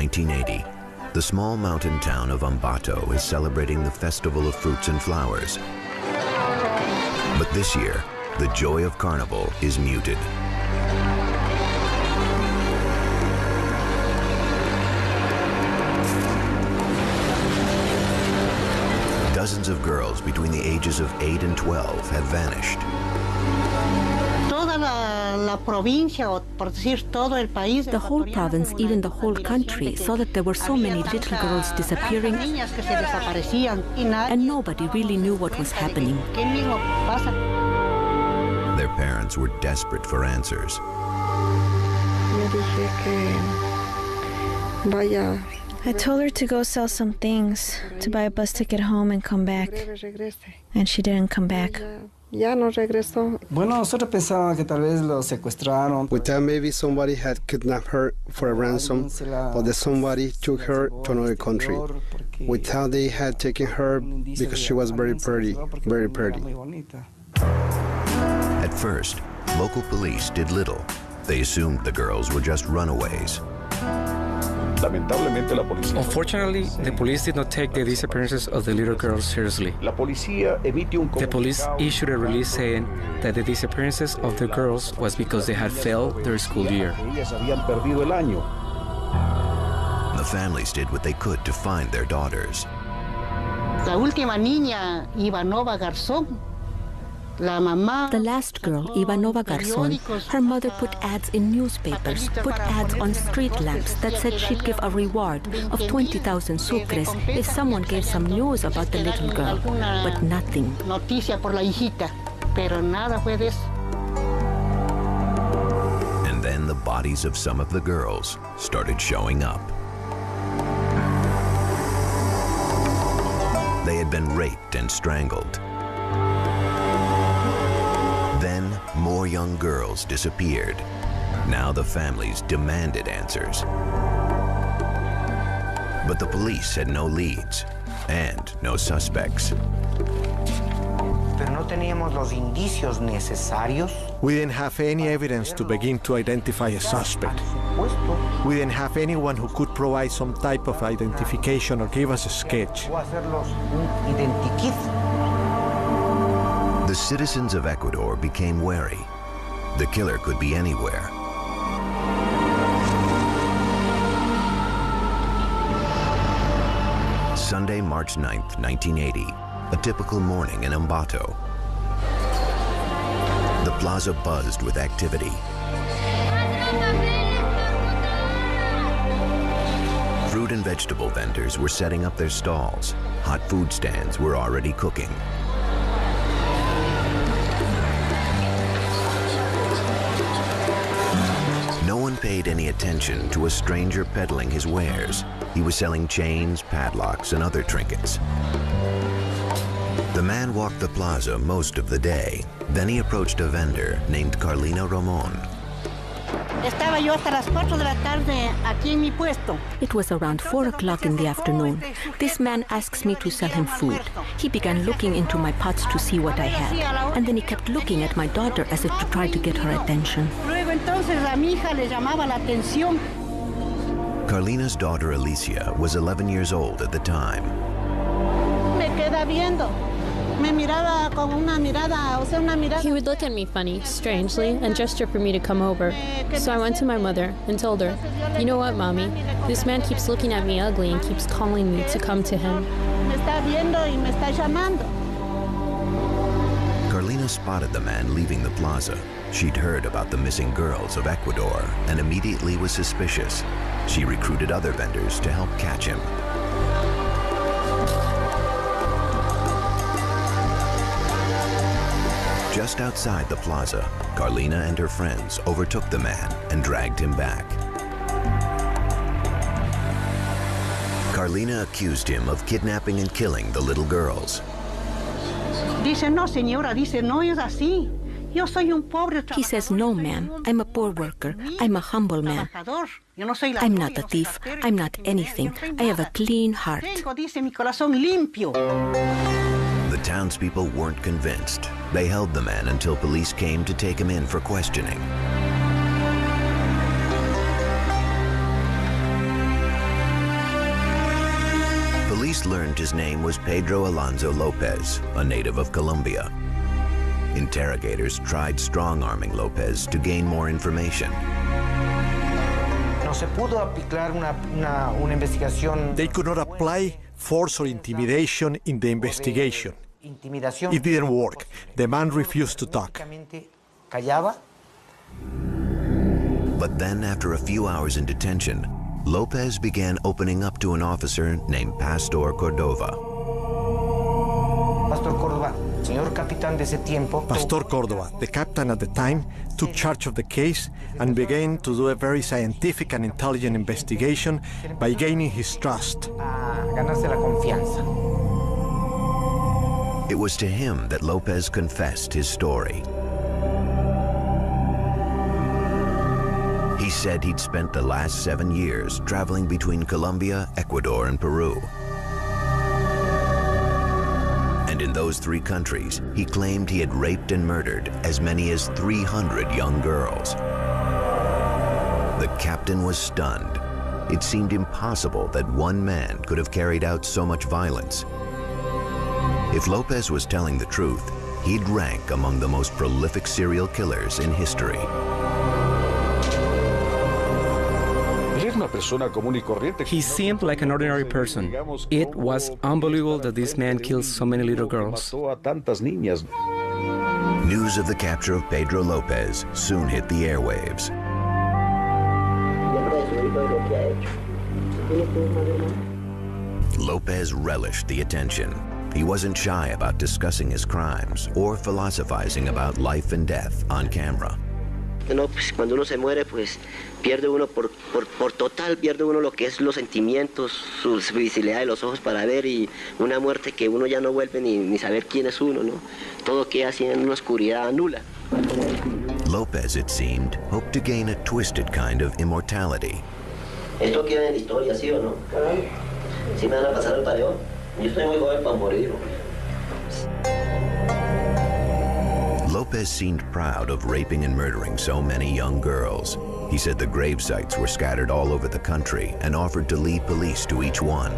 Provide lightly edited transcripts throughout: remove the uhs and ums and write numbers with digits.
1980. The small mountain town of Ambato is celebrating the Festival of Fruits and Flowers. But this year, the joy of Carnival is muted. Dozens of girls between the ages of 8 and 12 have vanished. The whole province, even the whole country, saw that there were so many little girls disappearing, and nobody really knew what was happening. Their parents were desperate for answers. I told her to go sell some things, to buy a bus ticket home and come back. And she didn't come back. We thought maybe somebody had kidnapped her for a ransom, but that somebody took her to another country. We thought they had taken her because she was very pretty, very pretty. At first, local police did little. They assumed the girls were just runaways. Unfortunately, the police did not take the disappearances of the little girls seriously. The police issued a release saying that the disappearances of the girls was because they had failed their school year. The families did what they could to find their daughters. La última niña, Ivanova Garzón. The last girl, Ivanova Garzón, her mother put ads in newspapers, put ads on street lamps that said she'd give a reward of 20,000 sucres if someone gave some news about the little girl, but nothing. And then the bodies of some of the girls started showing up. They had been raped and strangled. Then more young girls disappeared. Now the families demanded answers. But the police had no leads and no suspects. We didn't have any evidence to begin to identify a suspect. We didn't have anyone who could provide some type of identification or give us a sketch. The citizens of Ecuador became wary. The killer could be anywhere. Sunday, March 9th, 1980, a typical morning in Ambato. The plaza buzzed with activity. Fruit and vegetable vendors were setting up their stalls. Hot food stands were already cooking. No one paid any attention to a stranger peddling his wares. He was selling chains, padlocks, and other trinkets. The man walked the plaza most of the day. Then he approached a vendor named Carlina Ramon. It was around 4 o'clock in the afternoon. This man asks me to sell him food. He began looking into my pots to see what I had, and then he kept looking at my daughter as if to try to get her attention. Carlina's daughter Alicia was 11 years old at the time. He would look at me funny, strangely, and gesture for me to come over. So I went to my mother and told her, "You know what, Mommy? This man keeps looking at me ugly and keeps calling me to come to him." Carlina spotted the man leaving the plaza. She'd heard about the missing girls of Ecuador and immediately was suspicious. She recruited other vendors to help catch him. Just outside the plaza, Carlina and her friends overtook the man and dragged him back. Carlina accused him of kidnapping and killing the little girls. Dice, no, señora, dice, no es así. Yo soy un pobre trabajador. He says, no, ma'am, I'm a poor worker. I'm a humble man. I'm not a thief. I'm not anything. I have a clean heart. The townspeople weren't convinced. They held the man until police came to take him in for questioning. police learned his name was Pedro Alonso Lopez, a native of Colombia. Interrogators tried strong-arming Lopez to gain more information. They could not apply force or intimidation in the investigation. It didn't work. The man refused to talk. But then, after a few hours in detention, Lopez began opening up to an officer named Pastor Cordova. Pastor Cordova, the captain at the time, took charge of the case and began to do a very scientific and intelligent investigation by gaining his trust. It was to him that Lopez confessed his story. He said he'd spent the last 7 years traveling between Colombia, Ecuador, and Peru. And in those 3 countries, he claimed he had raped and murdered as many as 300 young girls. The captain was stunned. It seemed impossible that one man could have carried out so much violence. If Lopez was telling the truth, he'd rank among the most prolific serial killers in history. He seemed like an ordinary person. It was unbelievable that this man killed so many little girls. News of the capture of Pedro Lopez soon hit the airwaves. Lopez relished the attention. He wasn't shy about discussing his crimes or philosophizing about life and death on camera. No, pues cuando uno se muere, pues pierde uno por total, pierde uno lo que es los sentimientos, su visibilidad de los ojos para ver, y una muerte que uno ya no vuelve ni saber quién es uno, ¿no? Todo queda así en una oscuridad nula. Lopez, it seemed, hoped to gain a twisted kind of immortality. Esto queda en la historia, ¿sí o no? ¿Sí me van a pasar el pareón? Yo estoy muy joven para morir. Lopez seemed proud of raping and murdering so many young girls. He said the grave sites were scattered all over the country and offered to lead police to each one.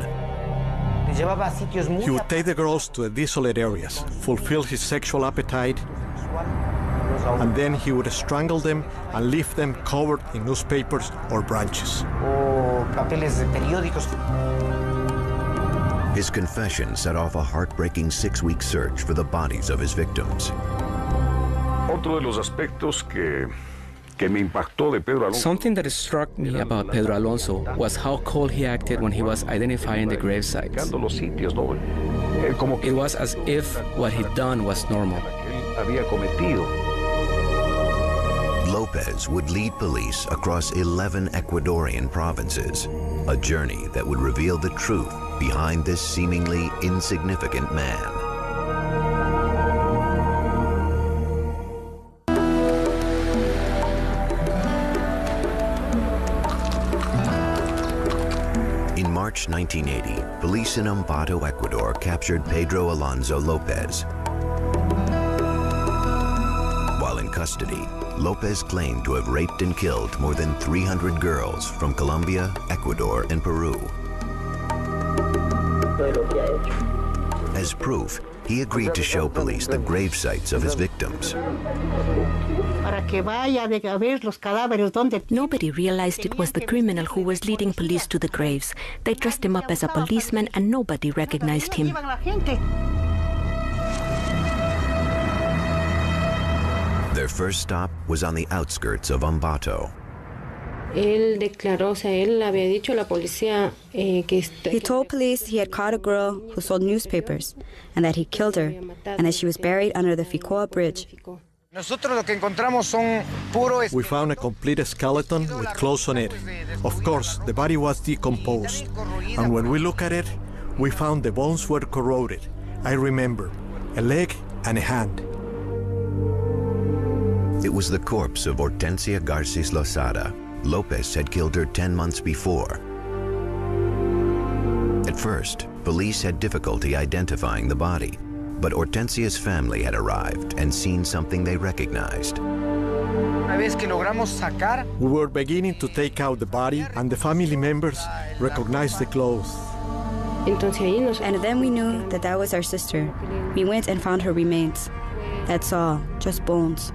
He would take the girls to the desolate areas, fulfill his sexual appetite, and then he would strangle them and leave them covered in newspapers or branches. His confession set off a heartbreaking 6-week search for the bodies of his victims. Something that struck me about Pedro Alonso was how cold he acted when he was identifying the grave sites. It was as if what he'd done was normal. Lopez would lead police across 11 Ecuadorian provinces, a journey that would reveal the truth behind this seemingly insignificant man. In March 1980, police in Ambato, Ecuador captured Pedro Alonso Lopez. While in custody, Lopez claimed to have raped and killed more than 300 girls from Colombia, Ecuador, and Peru. As proof, he agreed to show police the grave sites of his victims. Nobody realized it was the criminal who was leading police to the graves. They dressed him up as a policeman and nobody recognized him. Their first stop was on the outskirts of Ambato. Él declaró, o sea, él había dicho a la policía que... He told police he had caught a girl who sold newspapers and that he killed her and that she was buried under the Ficoa Bridge. We found a complete skeleton with clothes on it. Of course, the body was decomposed. And when we look at it, we found the bones were corroded. I remember, a leg and a hand. It was the corpse of Hortensia Garces Losada. Lopez had killed her 10 months before. At first, police had difficulty identifying the body, but Hortensia's family had arrived and seen something they recognized. We were beginning to take out the body, and the family members recognized the clothes. And then we knew that that was our sister. We went and found her remains. That's all, just bones.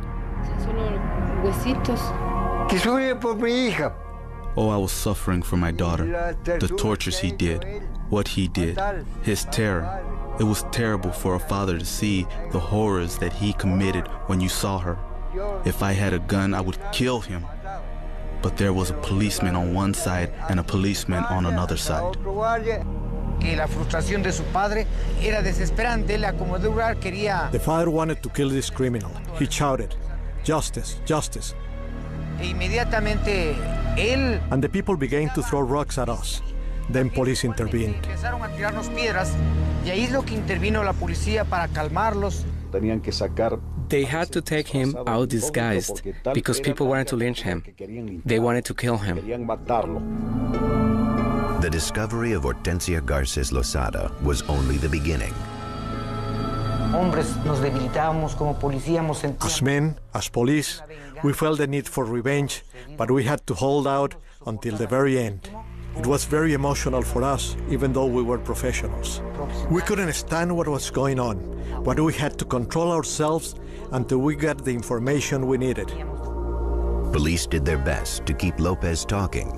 Oh, I was suffering for my daughter. The tortures he did, what he did, his terror. It was terrible for a father to see the horrors that he committed when you saw her. If I had a gun, I would kill him. But there was a policeman on one side and a policeman on another side. The father wanted to kill this criminal. He shouted, "Justice, justice." And the people began to throw rocks at us. Then police intervened. They had to take him out disguised because people wanted to lynch him. They wanted to kill him. The discovery of Hortensia Garces Losada was only the beginning. As men, as police, we felt the need for revenge, but we had to hold out until the very end. It was very emotional for us, even though we were professionals. We couldn't stand what was going on, but we had to control ourselves until we got the information we needed. Police did their best to keep Lopez talking.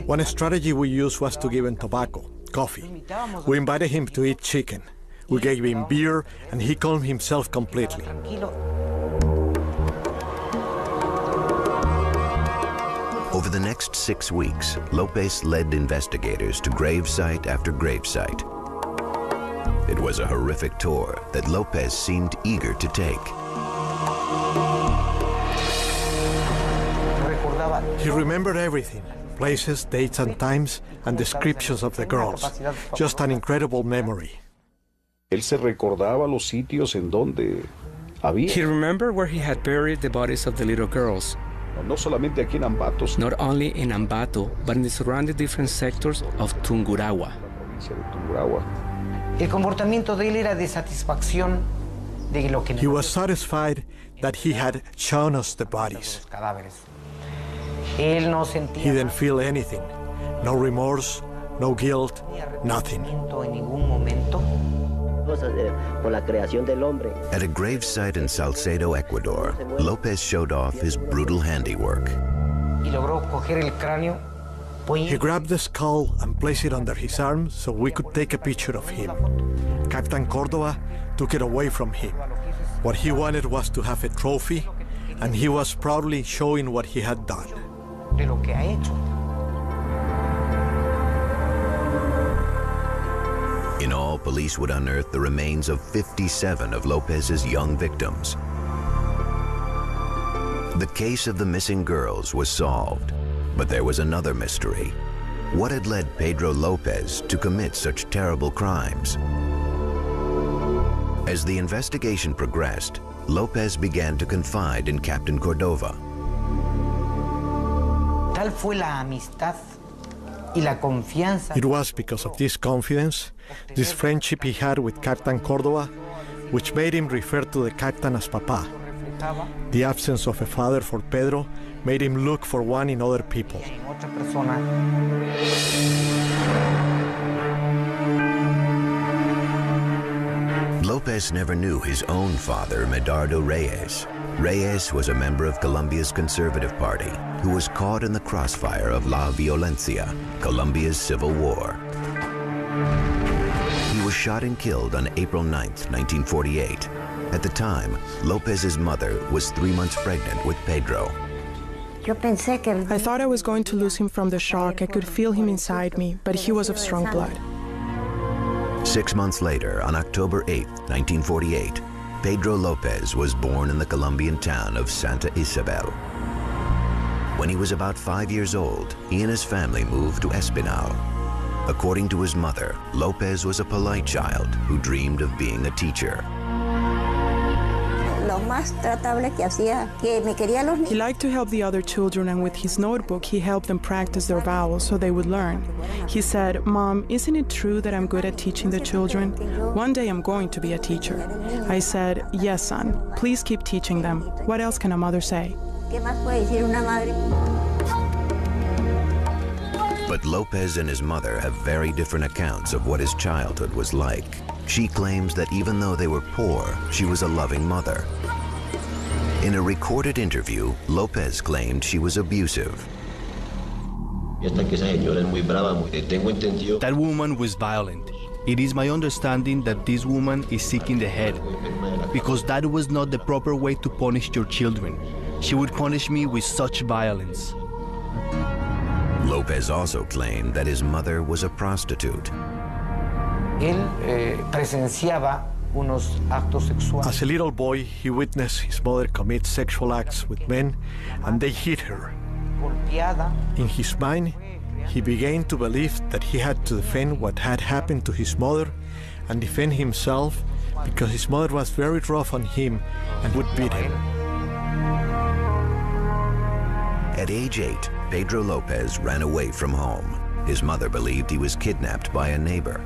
One strategy we used was to give him tobacco, coffee. We invited him to eat chicken. We gave him beer, and he calmed himself completely. Over the next 6 weeks, Lopez led investigators to gravesite after gravesite. It was a horrific tour that Lopez seemed eager to take. He remembered everything, places, dates and times, and descriptions of the girls. Just an incredible memory. Él se recordaba los sitios en donde había. He remembered where he had buried the bodies of the little girls. No solamente aquí en Ambato. Not only in Ambato, but in the surrounding different sectors of Tungurahua. He was satisfied that he had shown us the bodies. He didn't feel anything. No remorse, no guilt, nothing. At a gravesite in Salcedo, Ecuador, Lopez showed off his brutal handiwork. He grabbed the skull and placed it under his arm so we could take a picture of him. Captain Cordova took it away from him. What he wanted was to have a trophy, and he was proudly showing what he had done. In all, police would unearth the remains of 57 of Lopez's young victims. The case of the missing girls was solved, but there was another mystery. What had led Pedro Lopez to commit such terrible crimes? As the investigation progressed, Lopez began to confide in Captain Cordova. It was because of this confidence, this friendship he had with Captain Cordova, which made him refer to the captain as Papa. The absence of a father for Pedro made him look for one in other people. Lopez never knew his own father, Medardo Reyes. Reyes was a member of Colombia's Conservative Party who was caught in the crossfire of La Violencia, Colombia's civil war. He was shot and killed on April 9, 1948. At the time, Lopez's mother was 3 months pregnant with Pedro. I thought I was going to lose him from the shock. I could feel him inside me, but he was of strong blood. 6 months later, on October 8, 1948, Pedro Lopez was born in the Colombian town of Santa Isabel. When he was about 5 years old, he and his family moved to Espinal. According to his mother, Lopez was a polite child who dreamed of being a teacher. He liked to help the other children, and with his notebook, he helped them practice their vowels so they would learn. He said, "Mom, isn't it true that I'm good at teaching the children? One day I'm going to be a teacher." I said, "Yes, son. Please keep teaching them. What else can a mother say?" But Lopez and his mother have very different accounts of what his childhood was like. She claims that even though they were poor, she was a loving mother. In a recorded interview, Lopez claimed she was abusive. That woman was violent. It is my understanding that this woman is sick in the head, because that was not the proper way to punish your children. She would punish me with such violence. Lopez also claimed that his mother was a prostitute. As a little boy, he witnessed his mother commit sexual acts with men, and they hit her. In his mind, he began to believe that he had to defend what had happened to his mother and defend himself because his mother was very rough on him and would beat him. At age 8, Pedro Lopez ran away from home. His mother believed he was kidnapped by a neighbor.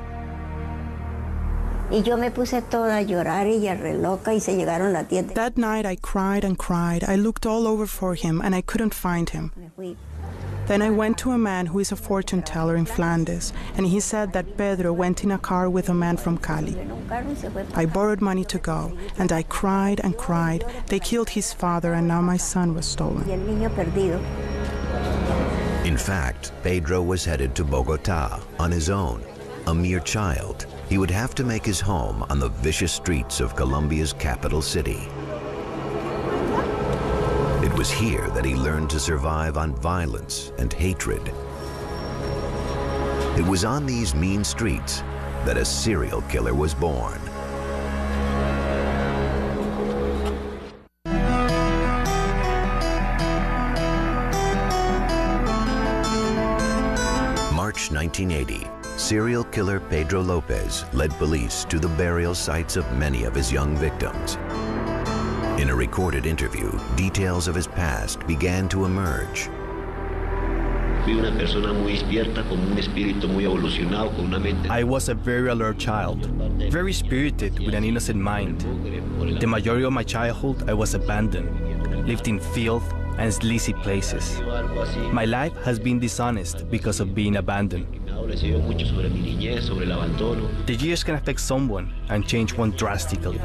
That night I cried and cried. I looked all over for him and I couldn't find him. Then I went to a man who is a fortune teller in Flanders, and he said that Pedro went in a car with a man from Cali. I borrowed money to go, and I cried and cried. They killed his father, and now my son was stolen. In fact, Pedro was headed to Bogota on his own. A mere child, he would have to make his home on the vicious streets of Colombia's capital city. It was here that he learned to survive on violence and hatred. It was on these mean streets that a serial killer was born. March 1980, serial killer Pedro Lopez led police to the burial sites of many of his young victims. In a recorded interview, details of his past began to emerge. I was a very alert child, very spirited with an innocent mind. The majority of my childhood I was abandoned, lived in filth and sleazy places. My life has been dishonest because of being abandoned. The years can affect someone and change one drastically.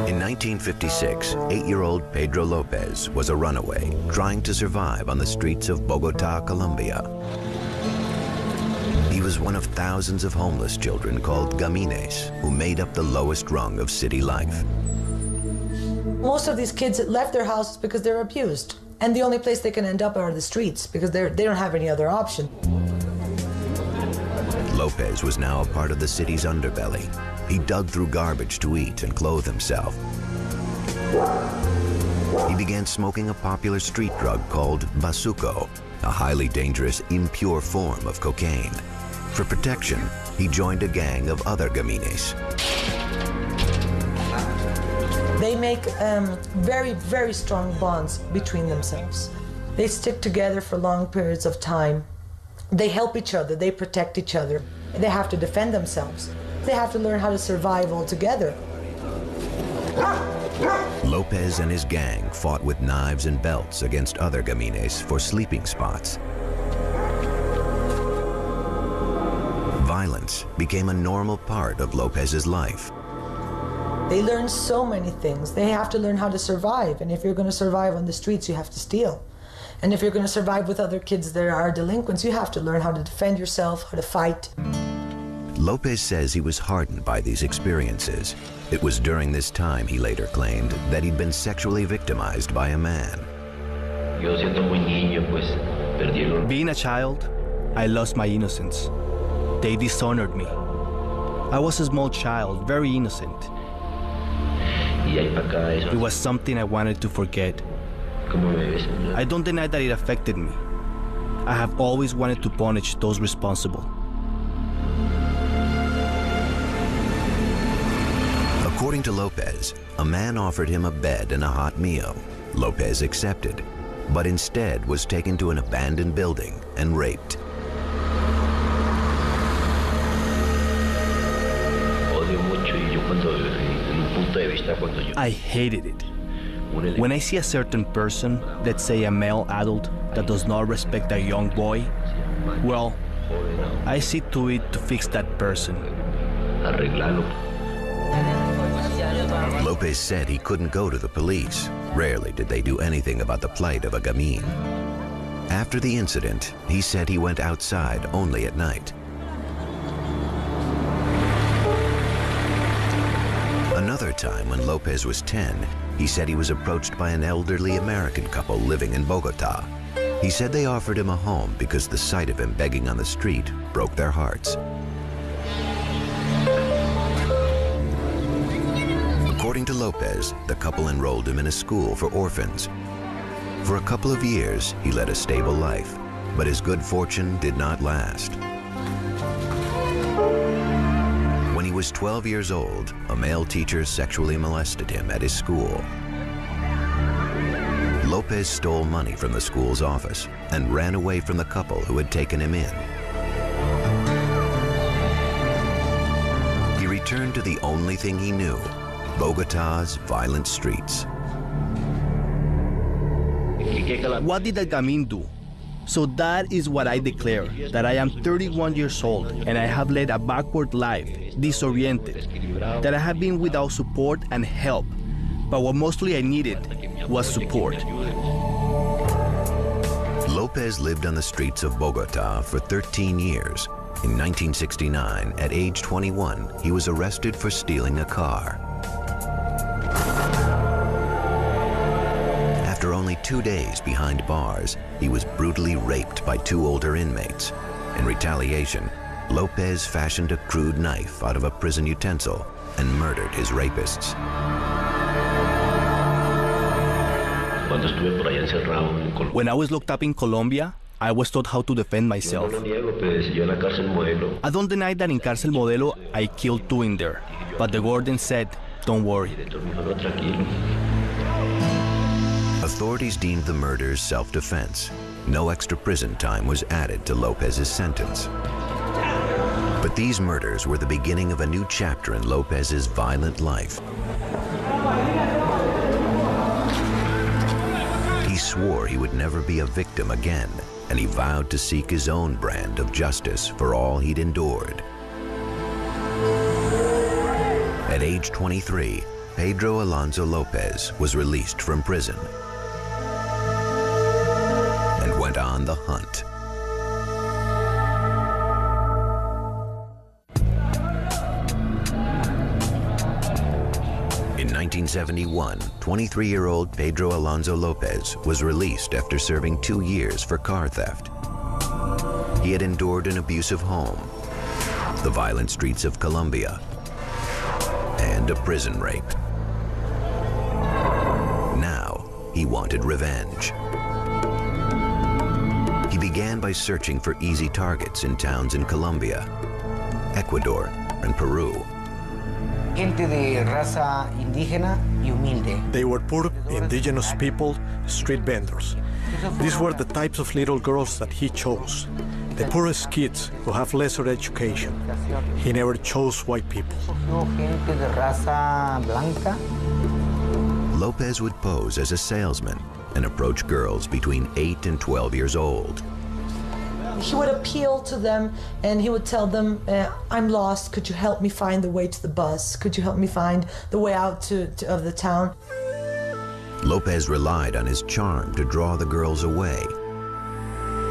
In 1956, 8-year-old Pedro Lopez was a runaway, trying to survive on the streets of Bogota, Colombia. He was one of thousands of homeless children called gamines, who made up the lowest rung of city life. Most of these kids left their houses because they're abused, and the only place they can end up are the streets because they don't have any other option. Lopez was now a part of the city's underbelly. He dug through garbage to eat and clothe himself. He began smoking a popular street drug called bazuco, a highly dangerous, impure form of cocaine. For protection, he joined a gang of other gamines. They make very, very strong bonds between themselves. They stick together for long periods of time. They help each other, they protect each other. They have to defend themselves. They have to learn how to survive all together. Lopez and his gang fought with knives and belts against other gamines for sleeping spots. Violence became a normal part of Lopez's life. They learn so many things. They have to learn how to survive. And if you're going to survive on the streets, you have to steal. And if you're going to survive with other kids that are delinquents, you have to learn how to defend yourself, how to fight. Lopez says he was hardened by these experiences. It was during this time, he later claimed, that he'd been sexually victimized by a man. Being a child, I lost my innocence. They dishonored me. I was a small child, very innocent. It was something I wanted to forget. I don't deny that it affected me. I have always wanted to punish those responsible. According to Lopez, a man offered him a bed and a hot meal. Lopez accepted, but instead was taken to an abandoned building and raped. I hated it. When I see a certain person, let's say a male adult, that does not respect a young boy, well, I see to it to fix that person. Lopez said he couldn't go to the police. Rarely did they do anything about the plight of a gamín. After the incident, he said he went outside only at night. Another time when Lopez was 10, he said he was approached by an elderly American couple living in Bogota. He said they offered him a home because the sight of him begging on the street broke their hearts. According to Lopez, the couple enrolled him in a school for orphans. For a couple of years, he led a stable life, but his good fortune did not last. When he was 12 years old, a male teacher sexually molested him at his school. Lopez stole money from the school's office and ran away from the couple who had taken him in. He returned to the only thing he knew, Bogota's violent streets. What did that gamín do? So that is what I declare, that I am 31 years old and I have led a backward life, disoriented, that I have been without support and help. But what mostly I needed was support. Lopez lived on the streets of Bogota for 13 years. In 1969, at age 21, he was arrested for stealing a car. After only 2 days behind bars, he was brutally raped by 2 older inmates. In retaliation, Lopez fashioned a crude knife out of a prison utensil and murdered his rapists. When I was locked up in Colombia, I was taught how to defend myself. I don't deny that in Cárcel Modelo, I killed 2 in there, but the warden said, don't worry. Authorities deemed the murders self-defense. No extra prison time was added to Lopez's sentence. But these murders were the beginning of a new chapter in Lopez's violent life. He swore he would never be a victim again, and he vowed to seek his own brand of justice for all he'd endured. At age 23, Pedro Alonso Lopez was released from prison and went on the hunt. In 1971, 23-year-old Pedro Alonso Lopez was released after serving 2 years for car theft. He had endured an abusive home, the violent streets of Colombia, and a prison rape. Now, he wanted revenge. He began by searching for easy targets in towns in Colombia, Ecuador, and Peru. Gente de raza indígena y humilde. They were poor, indigenous people, street vendors. These were the types of little girls that he chose. The poorest kids who have lesser education. He never chose white people. Gente de raza blanca. Lopez would pose as a salesman and approach girls between 8 and 12 years old. He would appeal to them and he would tell them, I'm lost, could you help me find the way to the bus? Could you help me find the way out of the town? Lopez relied on his charm to draw the girls away.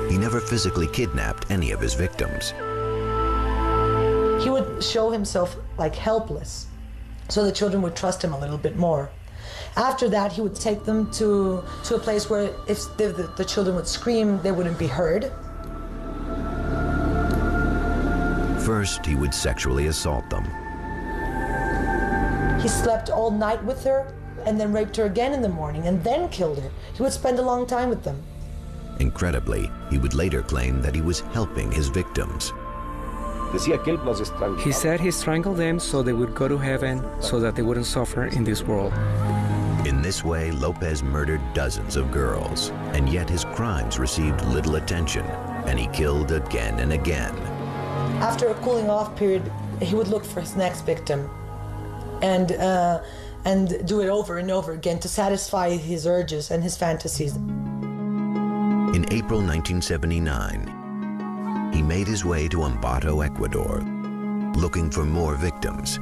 He never physically kidnapped any of his victims. He would show himself like helpless, so the children would trust him a little bit more. After that, he would take them to a place where if the children would scream, they wouldn't be heard. First, he would sexually assault them. He slept all night with her and then raped her again in the morning and then killed her. He would spend a long time with them. Incredibly, he would later claim that he was helping his victims. He said he strangled them so they would go to heaven so that they wouldn't suffer in this world. In this way, Lopez murdered dozens of girls, and yet his crimes received little attention, and he killed again and again. After a cooling off period, he would look for his next victim. And and do it over and over again to satisfy his urges and his fantasies. In April 1979, he made his way to Ambato, Ecuador, looking for more victims.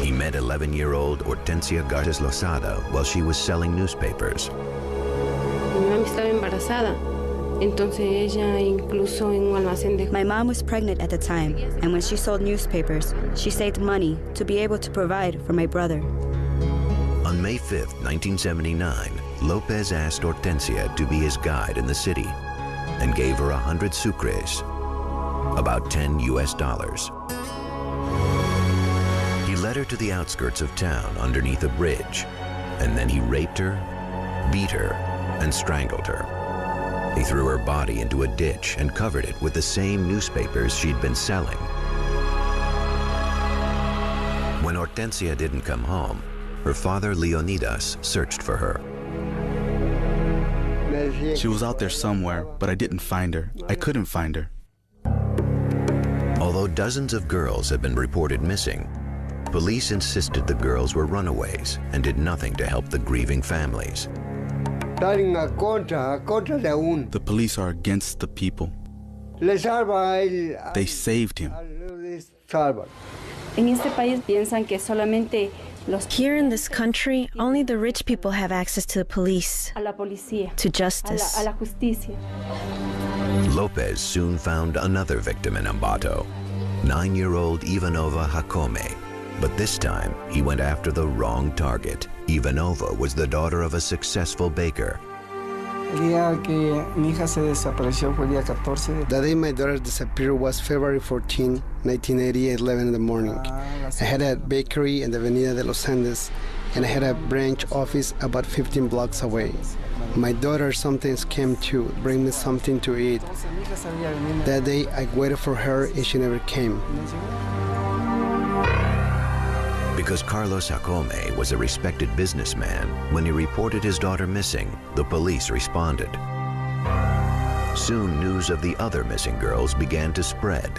He met 11-year-old Hortensia Garces Lozada while she was selling newspapers. My mom was pregnant at the time, and when she sold newspapers, she saved money to be able to provide for my brother. On May 5th, 1979, Lopez asked Hortensia to be his guide in the city and gave her 100 sucres, about $10 US. He led her to the outskirts of town underneath a bridge, and then he raped her, beat her, and strangled her. He threw her body into a ditch and covered it with the same newspapers she'd been selling. When Hortensia didn't come home, her father Leonidas searched for her. She was out there somewhere, but I didn't find her. I couldn't find her. Although dozens of girls had been reported missing, police insisted the girls were runaways and did nothing to help the grieving families. The police are against the people. They saved him. Here in this country, only the rich people have access to the police, to justice. Lopez soon found another victim in Ambato, 9-year-old Ivanova Jacome. But this time, he went after the wrong target. Ivanova was the daughter of a successful baker. The day my daughter disappeared was February 14, 1980 at 11 in the morning. I had a bakery in the Avenida de los Andes, and I had a branch office about 15 blocks away. My daughter sometimes came to bring me something to eat. That day, I waited for her, and she never came. Because Carlos Jacome was a respected businessman, when he reported his daughter missing, the police responded. Soon news of the other missing girls began to spread.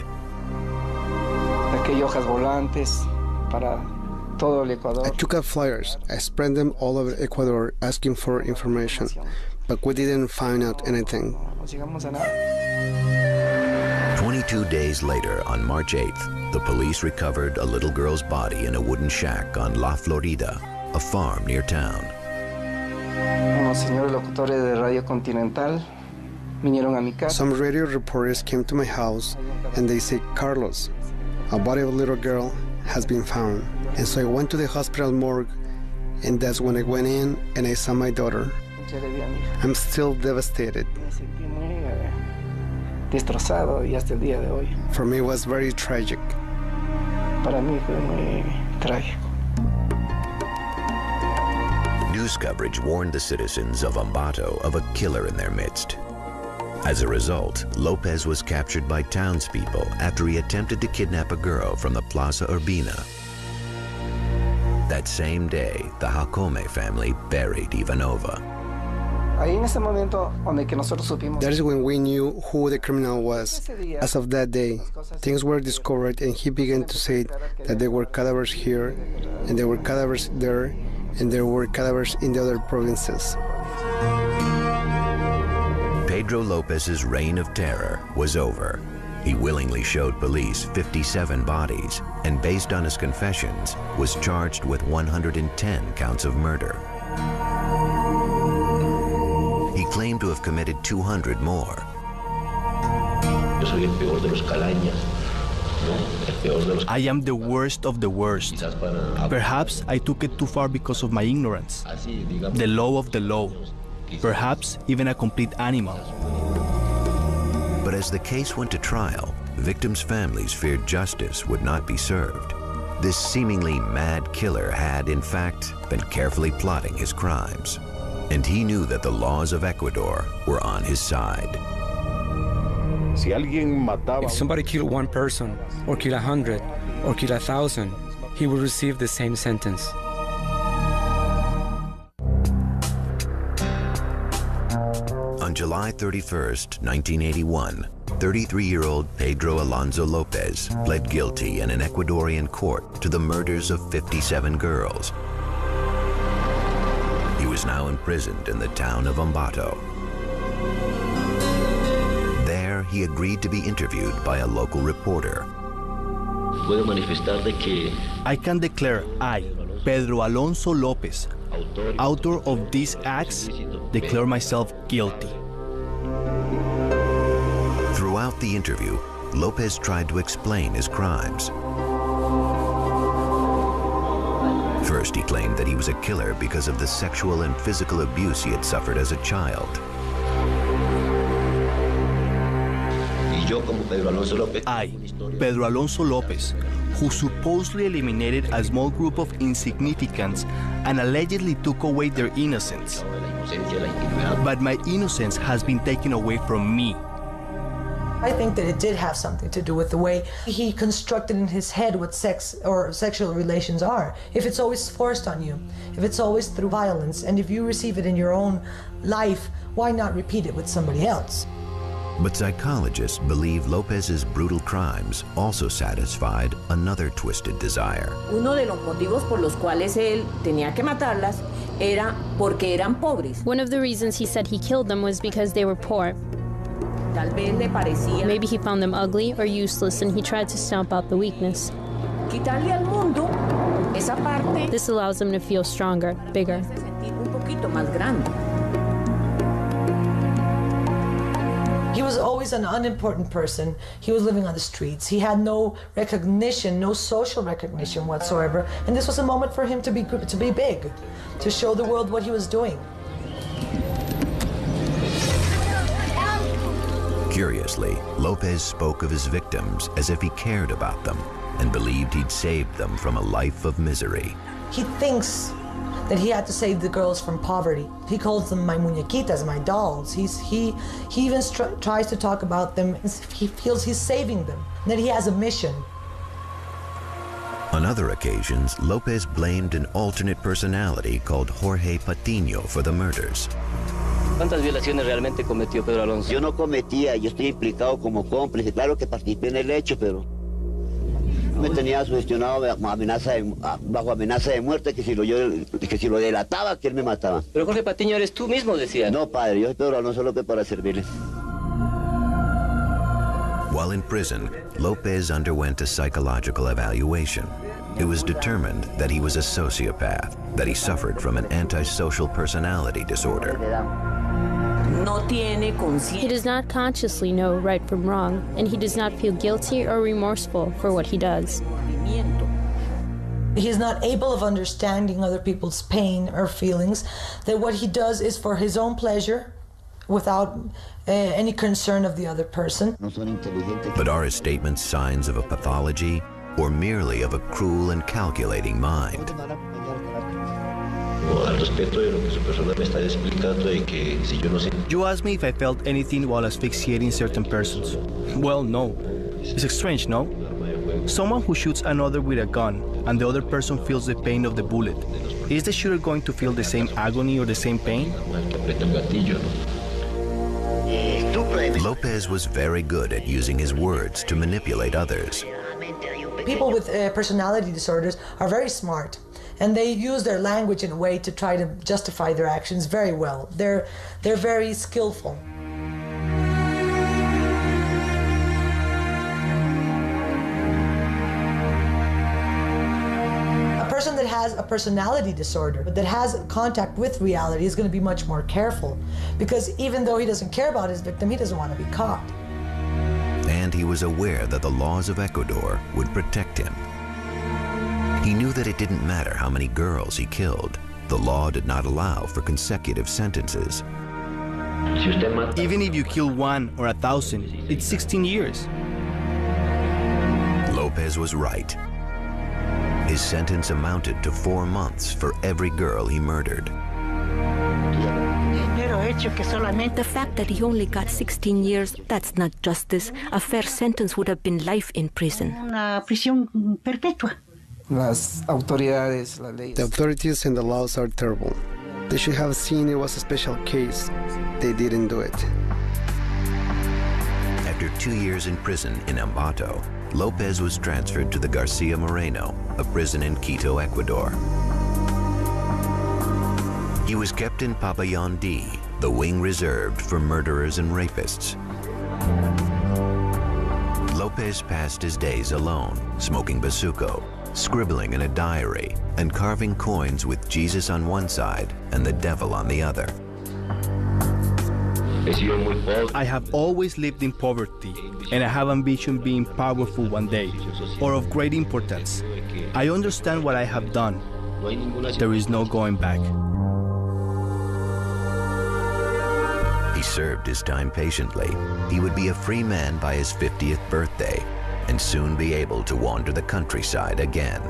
I took out flyers. I spread them all over Ecuador asking for information, but we didn't find out anything. 22 days later, on March 8th, the police recovered a little girl's body in a wooden shack on La Florida, a farm near town. Some radio reporters came to my house and they said, "Carlos, a body of a little girl has been found." And so I went to the hospital morgue, and that's when I went in and I saw my daughter. I'm still devastated. For me, it was very tragic. News coverage warned the citizens of Ambato of a killer in their midst. As a result, Lopez was captured by townspeople after he attempted to kidnap a girl from the Plaza Urbina. That same day, the Jacome family buried Ivanova. That is when we knew who the criminal was. As of that day, things were discovered, and he began to say that there were cadavers here, and there were cadavers there, and there were cadavers in the other provinces. Pedro Lopez's reign of terror was over. He willingly showed police 57 bodies, and based on his confessions, was charged with 110 counts of murder. He claimed to have committed 200 more. I am the worst of the worst. Perhaps I took it too far because of my ignorance. The low of the low. Perhaps even a complete animal. But as the case went to trial, victims' families feared justice would not be served. This seemingly mad killer had, in fact, been carefully plotting his crimes. And he knew that the laws of Ecuador were on his side. If somebody killed one person, or killed 100, or killed 1,000, he would receive the same sentence. On July 31st, 1981, 33-year-old Pedro Alonso Lopez pled guilty in an Ecuadorian court to the murders of 57 girls. He was now imprisoned in the town of Ambato. There, he agreed to be interviewed by a local reporter. I can declare I, Pedro Alonso Lopez, author of these acts, declare myself guilty. Throughout the interview, Lopez tried to explain his crimes. First, he claimed that he was a killer because of the sexual and physical abuse he had suffered as a child. I, Pedro Alonso Lopez, who supposedly eliminated a small group of insignificants and allegedly took away their innocence. But my innocence has been taken away from me. I think that it did have something to do with the way he constructed in his head what sex or sexual relations are. If it's always forced on you, if it's always through violence, and if you receive it in your own life, why not repeat it with somebody else? But psychologists believe Lopez's brutal crimes also satisfied another twisted desire. Uno de los motivos por los cuales él tenía que matarlas era porque eran pobres. One of the reasons he said he killed them was because they were poor. Tal vez le parecía. Maybe he found them ugly or useless and he tried to stomp out the weakness. Quitarle al mundo esa parte. This allows them to feel stronger, bigger. Un poquito más grande. He was always an unimportant person. He was living on the streets. He had no recognition, no social recognition whatsoever. And this was a moment for him to be big, to show the world what he was doing. Curiously, Lopez spoke of his victims as if he cared about them and believed he'd saved them from a life of misery. He thinks that he had to save the girls from poverty. He calls them my muñequitas, my dolls. He even tries to talk about them as if he feels he's saving them, that he has a mission. On other occasions, Lopez blamed an alternate personality called Jorge Patiño for the murders. ¿Cuántas violaciones realmente cometió Pedro Alonso? Yo no cometía, yo estoy implicado como cómplice. Claro que participé en el hecho, pero me tenía sugestionado bajo amenaza de muerte que si lo delataba, que él me mataba. Pero Jorge Patiño eres tú mismo, decía. No, padre, yo soy Pedro Alonso López para servirle. While in prison, Lopez underwent a psychological evaluation. It was determined that he was a sociopath, that he suffered from an antisocial personality disorder. He does not consciously know right from wrong, and he does not feel guilty or remorseful for what he does. He's not able of understanding other people's pain or feelings, that what he does is for his own pleasure, without any concern of the other person. But are his statements signs of a pathology, or merely of a cruel and calculating mind? You asked me if I felt anything while asphyxiating certain persons. Well, no. It's strange, no? Someone who shoots another with a gun and the other person feels the pain of the bullet. Is the shooter going to feel the same agony or the same pain? Lopez was very good at using his words to manipulate others. People with personality disorders are very smart, and they use their language in a way to try to justify their actions very well. They're very skillful. A person that has a personality disorder, that has contact with reality, is going to be much more careful, because even though he doesn't care about his victim, he doesn't want to be caught. And he was aware that the laws of Ecuador would protect him. He knew that it didn't matter how many girls he killed. The law did not allow for consecutive sentences. Even if you kill 1 or 1,000, it's 16 years. Lopez was right. His sentence amounted to 4 months for every girl he murdered. The fact that he only got 16 years, that's not justice. A fair sentence would have been life in prison. The authorities and the laws are terrible. They should have seen it was a special case. they didn't do it. After 2 years in prison in Ambato, Lopez was transferred to the Garcia Moreno, a prison in Quito, Ecuador. He was kept in Pabellon D, the wing reserved for murderers and rapists. Lopez passed his days alone, smoking bazuco, scribbling in a diary, and carving coins with Jesus on one side and the devil on the other. I have always lived in poverty, and I have ambition being powerful one day, or of great importance. I understand what I have done. There is no going back. He served his time patiently. He would be a free man by his 50th birthday and soon be able to wander the countryside again.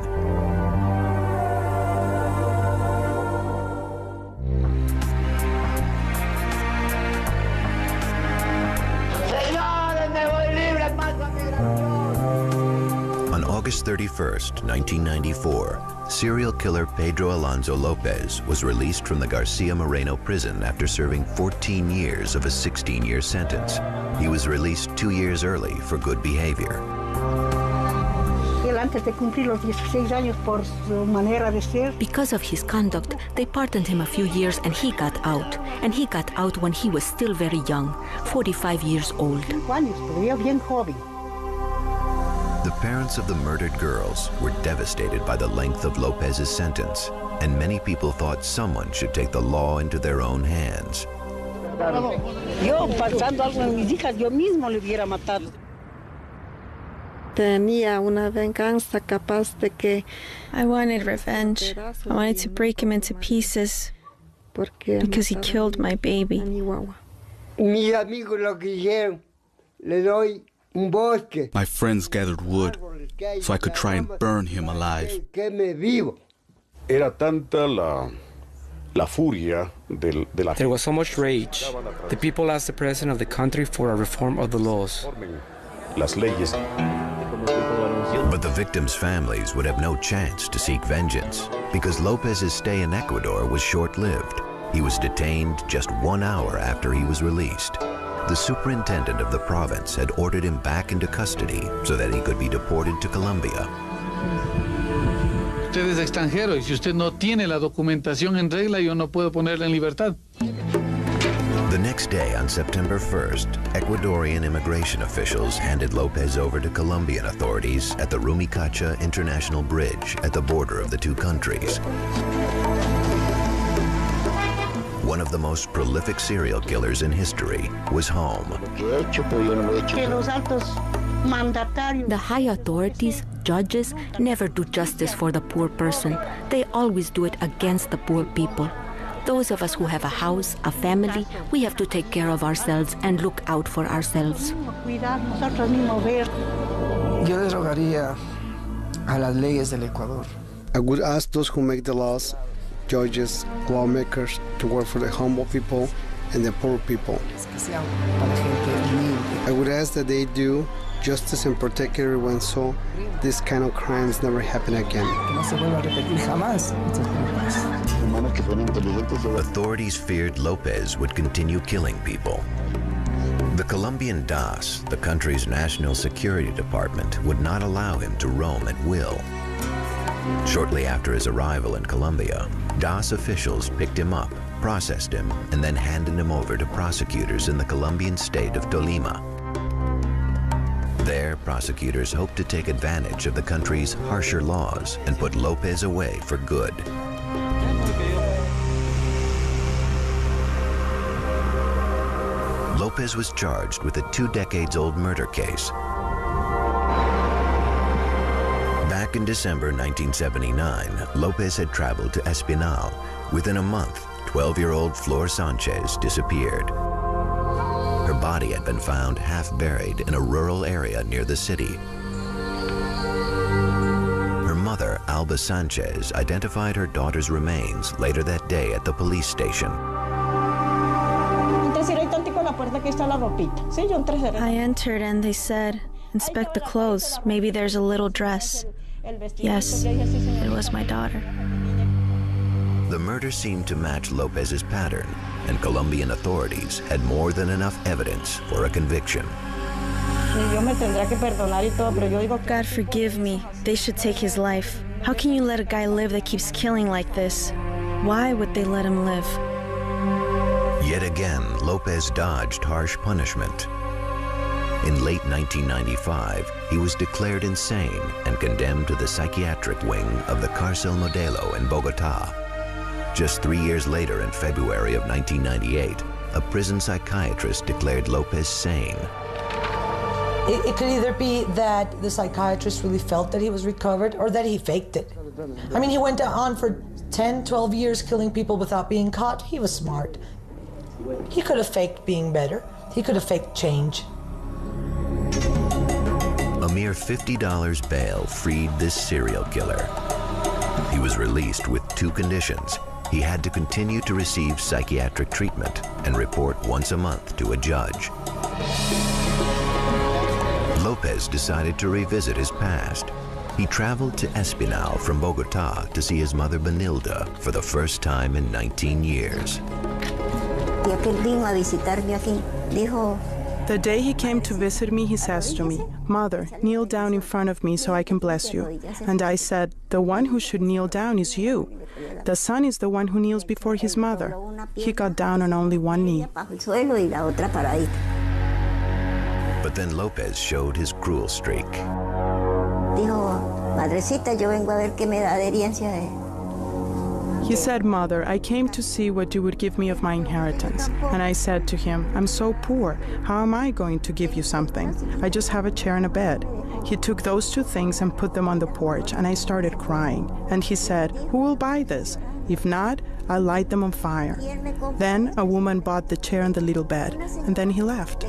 On August 31st, 1994, serial killer Pedro Alonso Lopez was released from the Garcia Moreno prison after serving 14 years of a 16-year sentence. He was released 2 years early for good behavior. Because of his conduct, they pardoned him a few years and he got out. And he got out when he was still very young, 45 years old. The parents of the murdered girls were devastated by the length of Lopez's sentence, and many people thought someone should take the law into their own hands. I wanted revenge. I wanted to break him into pieces because he killed my baby. My friends gathered wood so I could try and burn him alive. Era tanta la furia de la There was so much rage. The people asked the president of the country for a reform of the laws. las leyes. But the victims' families would have no chance to seek vengeance because Lopez's stay in Ecuador was short-lived. He was detained just 1 hour after he was released. The superintendent of the province had ordered him back into custody so that he could be deported to Colombia. Usted es extranjero y si usted no tiene la documentación en regla, yo no puedo ponerle en libertad. The next day, on September 1st, Ecuadorian immigration officials handed Lopez over to Colombian authorities at the Rumicacha International Bridge at the border of the two countries. One of the most prolific serial killers in history was home. The high authorities, judges, never do justice for the poor person. They always do it against the poor people. Those of us who have a house, a family, we have to take care of ourselves and look out for ourselves. Yo derogaría a las leyes del Ecuador. I would ask those who make the laws, judges, lawmakers, to work for the humble people and the poor people. I would ask that they do justice and protect everyone so this kind of crimes never happen again. Authorities feared Lopez would continue killing people. The Colombian DAS, the country's national security department, would not allow him to roam at will. Shortly after his arrival in Colombia, DAS officials picked him up, processed him, and then handed him over to prosecutors in the Colombian state of Tolima. There, prosecutors hoped to take advantage of the country's harsher laws and put Lopez away for good. Lopez was charged with a 2-decades-old murder case. Back in December 1979, Lopez had traveled to Espinal. Within a month, 12-year-old Flor Sanchez disappeared. Her body had been found half buried in a rural area near the city. Her mother, Alba Sanchez, identified her daughter's remains later that day at the police station. I entered and they said, "Inspect the clothes. Maybe there's a little dress." Yes, it was my daughter. The murder seemed to match Lopez's pattern, and Colombian authorities had more than enough evidence for a conviction. God forgive me. They should take his life. How can you let a guy live that keeps killing like this? Why would they let him live? Yet again, Lopez dodged harsh punishment. In late 1995, he was declared insane and condemned to the psychiatric wing of the Cárcel Modelo in Bogotá. Just 3 years later, in February of 1998, a prison psychiatrist declared Lopez sane. It could either be that the psychiatrist really felt that he was recovered or that he faked it. I mean, he went on for 10, 12 years killing people without being caught. He was smart. He could have faked being better. He could have faked change. A mere $50 bail freed this serial killer. He was released with 2 conditions. He had to continue to receive psychiatric treatment and report once a month to a judge. Lopez decided to revisit his past. He traveled to Espinal from Bogotá to see his mother Benilda for the first time in 19 years. The day he came to visit me, he says to me, "Mother, kneel down in front of me so I can bless you." And I said, "The one who should kneel down is you. The son is the one who kneels before his mother." He got down on only one knee. But then Lopez showed his cruel streak. He said, "Mother, I came to see what you would give me of my inheritance." And I said to him, "I'm so poor. How am I going to give you something? I just have a chair and a bed." He took those 2 things and put them on the porch, and I started crying. And he said, "Who will buy this? If not, I'll light them on fire." Then a woman bought the chair and the little bed, and then he left.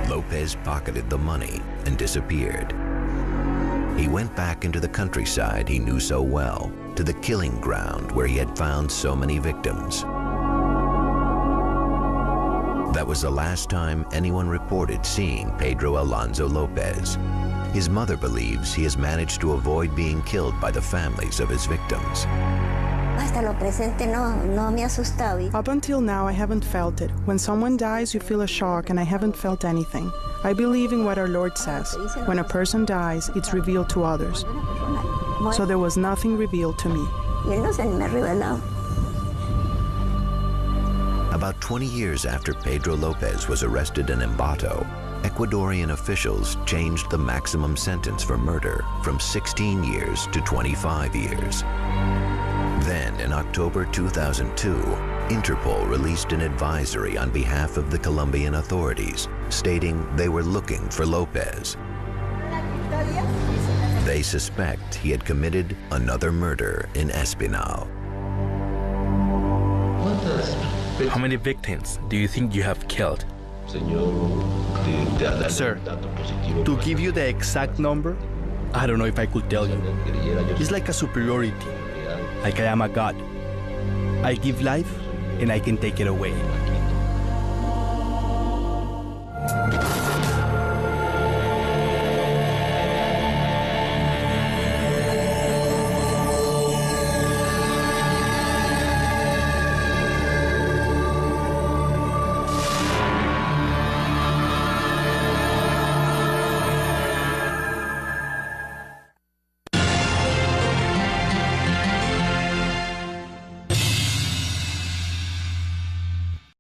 Lopez pocketed the money and disappeared. He went back into the countryside he knew so well, to the killing ground where he had found so many victims. That was the last time anyone reported seeing Pedro Alonso Lopez. His mother believes he has managed to avoid being killed by the families of his victims. Up until now, I haven't felt it. When someone dies, you feel a shock, and I haven't felt anything. I believe in what our Lord says. When a person dies, it's revealed to others. So there was nothing revealed to me. About 20 years after Pedro Lopez was arrested in Ambato, Ecuadorian officials changed the maximum sentence for murder from 16 years to 25 years. Then, in October 2002, Interpol released an advisory on behalf of the Colombian authorities, stating they were looking for Lopez. They suspect he had committed another murder in Espinal. How many victims do you think you have killed? Sir, to give you the exact number, I don't know if I could tell you. It's like a superiority, like I am a god. I give life and I can take it away.